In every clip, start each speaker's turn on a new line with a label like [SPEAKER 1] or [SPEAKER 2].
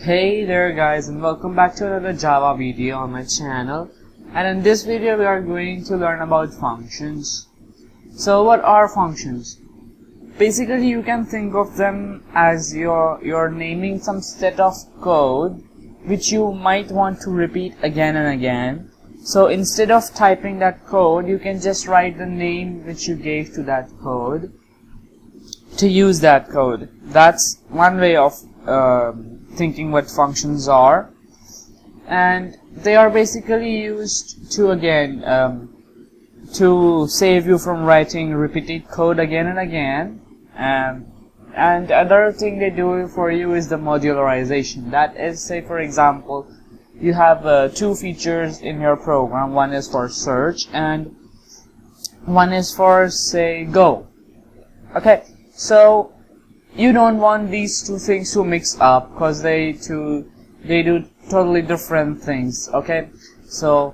[SPEAKER 1] Hey there guys, and welcome back to another Java video on my channel. And in this video we are going to learn about functions. So what are functions? Basically you can think of them as you're naming some set of code which you might want to repeat again and again. So instead of typing that code, you can just write the name which you gave to that code to use that code. That's one way of thinking what functions are, and they are basically used to to save you from writing repeated code again and again. And other thing they do for you is the modularization. That is, say for example, you have two features in your program. One is for search and one is for, say, go. Okay, so you don't want these two things to mix up because they do totally different things. Okay, so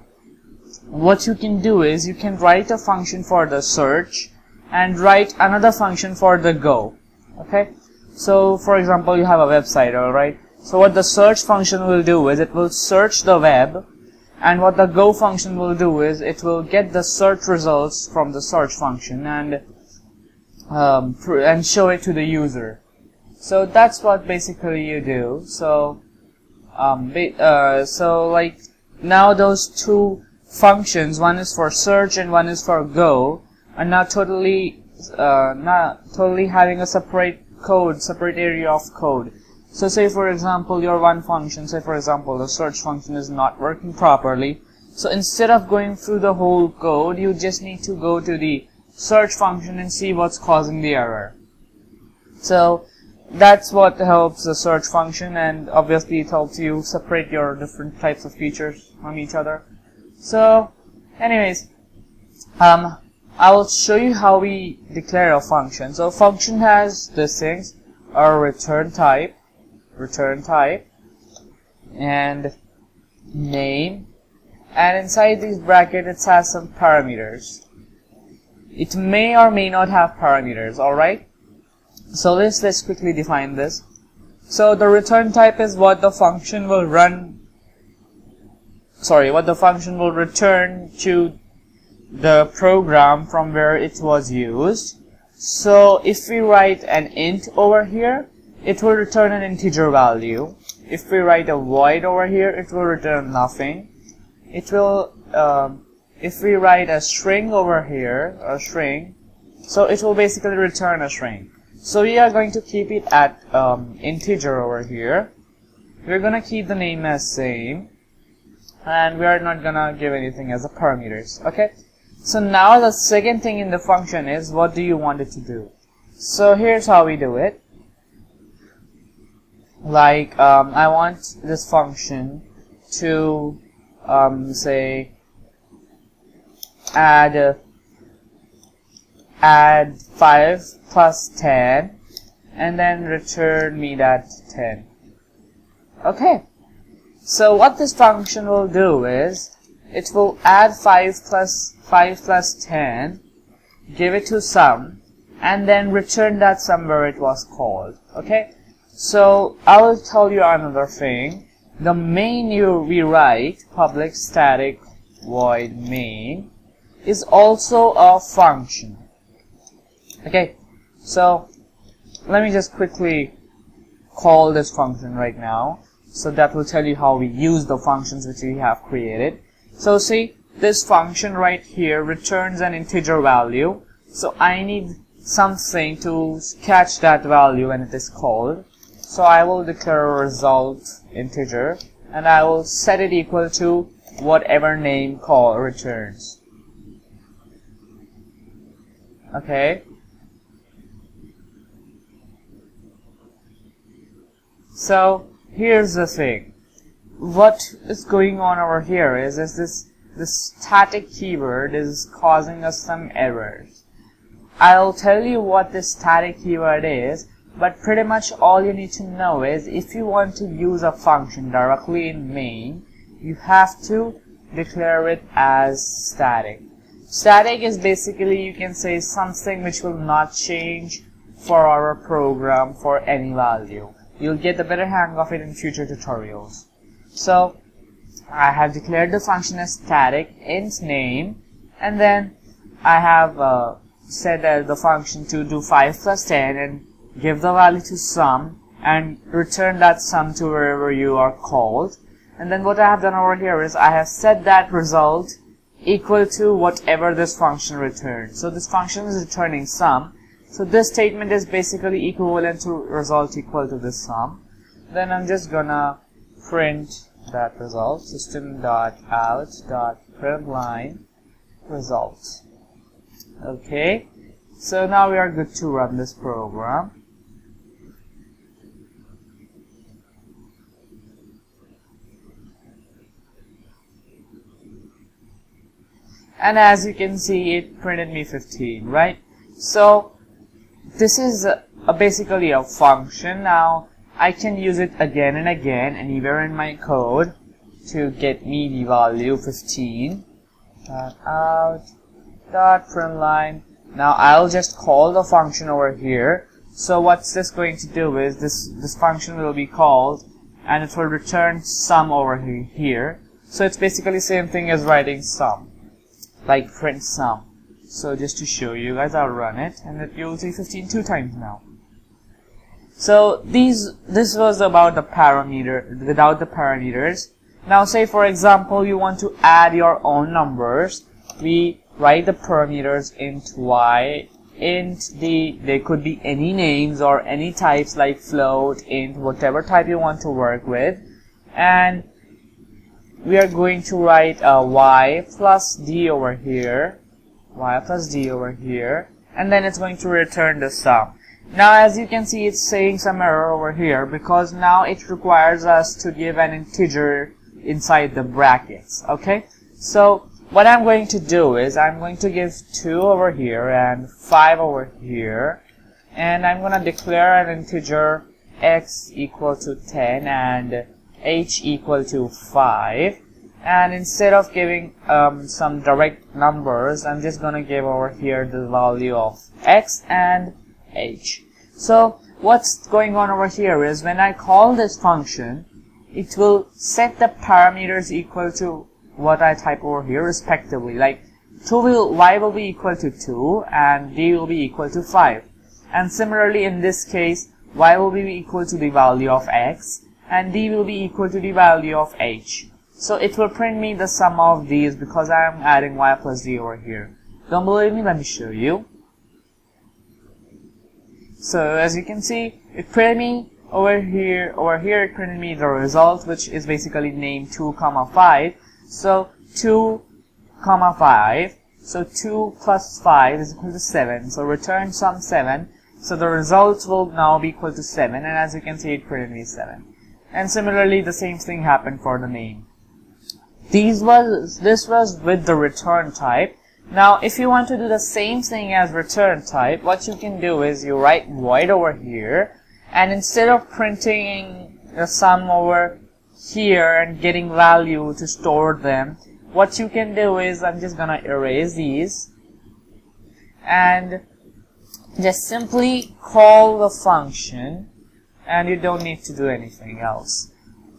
[SPEAKER 1] what you can do is you can write a function for the search and write another function for the go. Okay, so for example, you have a website, alright? So what the search function will do is it will search the web, and what the go function will do is it will get the search results from the search function and show it to the user. So that's what basically you do. So like now those two functions, one is for search and one is for go, are now totally having a separate area of code. So say for example your one function, say for example the search function is not working properly. So instead of going through the whole code, you just need to go to the search function and see what's causing the error. So that's what helps the search function, and obviously it helps you separate your different types of features from each other. So anyways, I will show you how we declare a function. So function has these things: a return type, and name, and inside these brackets it has some parameters. It may or may not have parameters, alright? So let's quickly define this. So the return type is what the function will return to the program from where it was used. So if we write an int over here, it will return an integer value. If we write a void over here, it will return nothing. It will if we write a string over here, so it will basically return a string. So we are going to keep it at integer over here. We're gonna keep the name as same, and we are not gonna give anything as a parameters. Okay, so now the second thing in the function is, what do you want it to do? So here's how we do it. Like I want this function to say add 5 plus 10 and then return me that 10. Okay, so what this function will do is it will add 5 plus 10, give it to sum, and then return that sum where it was called. Okay, so I will tell you another thing. The main we write, public static void main, is also a function. Okay, so let me just quickly call this function right now, so that will tell you how we use the functions which we have created. So see, this function right here returns an integer value, so I need something to catch that value when it is called. So I will declare a result integer, and I will set it equal to whatever name call returns. Okay, so here's the thing. What is going on over here is this static keyword is causing us some errors. I'll tell you what this static keyword is, but pretty much all you need to know is if you want to use a function directly in main, you have to declare it as static. Static is basically, you can say, something which will not change for our program for any value. you'll get the better hang of it in future tutorials. So I have declared the function as static int name, and then I have set the function to do 5 plus 10 and give the value to sum and return that sum to wherever you are called. And then what I have done over here is I have set that result equal to whatever this function returns. So this function is returning sum. So this statement is basically equivalent to result equal to this sum. Then I'm just gonna print that result, system.out.println result. Okay, so now we are good to run this program. And as you can see, it printed me 15, right? So this is basically a function. Now I can use it again and again anywhere in my code to get me the value 15. Out.println. Now I'll just call the function over here. So what's this going to do is this function will be called and it will return sum over here. So it's basically the same thing as writing sum, like print sum. So just to show you guys, I'll run it and you'll see 15 two times now. So this was about the parameter, without the parameters. Now say for example you want to add your own numbers. We write the parameters int y, int d, they could be any names or any types like float, int, whatever type you want to work with. And we are going to write y plus d over here, and then it's going to return the sum. Now as you can see, it's saying some error over here because now it requires us to give an integer inside the brackets. Okay, so what I'm going to do is I'm going to give 2 over here and 5 over here, and I'm going to declare an integer x equal to 10 and h equal to 5. And instead of giving some direct numbers, I'm just going to give over here the value of x and h. So what's going on over here is when I call this function, it will set the parameters equal to what I type over here respectively. Like y will be equal to 2 and d will be equal to 5. And similarly in this case, y will be equal to the value of x and d will be equal to the value of h. So it will print me the sum of these because I am adding y plus d over here. Don't believe me? Let me show you. So as you can see, it printed me over here it printed me the result, which is basically named 2, 5. So 2, 5. So 2 plus 5 is equal to 7. So return sum 7. So the result will now be equal to 7. And as you can see, it printed me 7. And similarly, the same thing happened for the name. This was with the return type. Now, if you want to do the same thing as return type, what you can do is you write void over here, and instead of printing the sum over here and getting value to store them, what you can do is I'm just gonna erase these and just simply call the function, and you don't need to do anything else.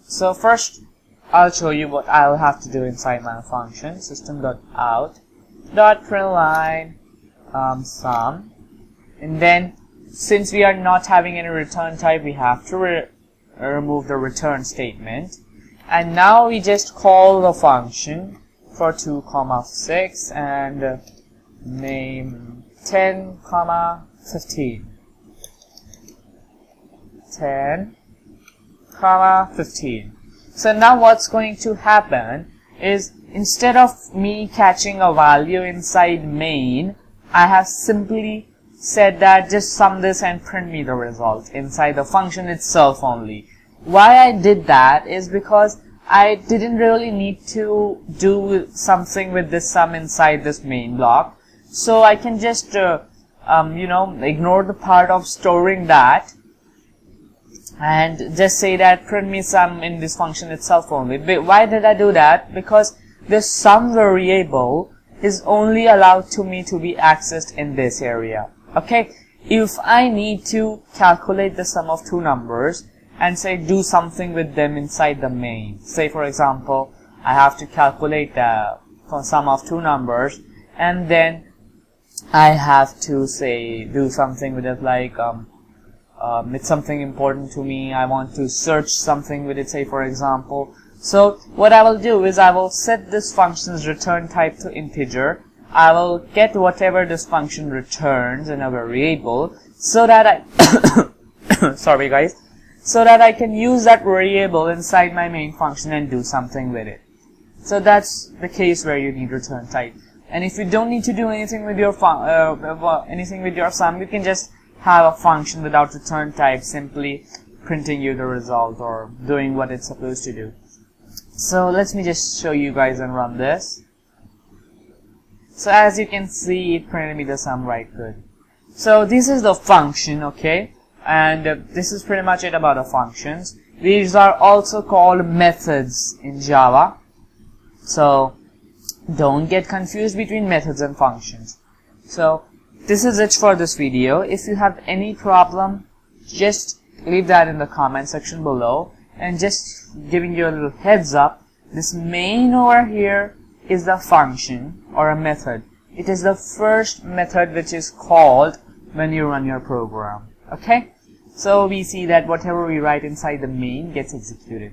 [SPEAKER 1] So first, I'll show you what I'll have to do inside my function, system.out.println sum, and then since we are not having any return type, we have to remove the return statement, and now we just call the function for 2, 6 and name 10, 15. 10, 15. So now what's going to happen is instead of me catching a value inside main, I have simply said that just sum this and print me the result inside the function itself only. Why I did that is because I didn't really need to do something with this sum inside this main block. So I can just ignore the part of storing that and just say that print me sum in this function itself only. But why did I do that? Because this sum variable is only allowed to me to be accessed in this area. Okay, if I need to calculate the sum of two numbers and say do something with them inside the main. Say for example, I have to calculate the sum of two numbers, and then I have to say do something with it, like it's something important to me, I want to search something with it, say for example. So what I will do is I will set this function's return type to integer. I will get whatever this function returns in a variable, so that I sorry guys, so that I can use that variable inside my main function and do something with it. So that's the case where you need return type. And if you don't need to do anything with your sum, you can just have a function without return type, simply printing you the result or doing what it's supposed to do. So let me just show you guys and run this. So as you can see, it printed me the sum right good. So this is the function, okay, and this is pretty much it about the functions. These are also called methods in Java. So don't get confused between methods and functions. So this is it for this video. If you have any problem, just leave that in the comment section below. And just giving you a little heads up, this main over here is the function or a method. It is the first method which is called when you run your program. Okay? So we see that whatever we write inside the main gets executed.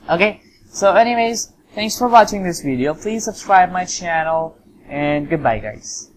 [SPEAKER 1] Okay? So anyways, thanks for watching this video. Please subscribe my channel, and goodbye guys.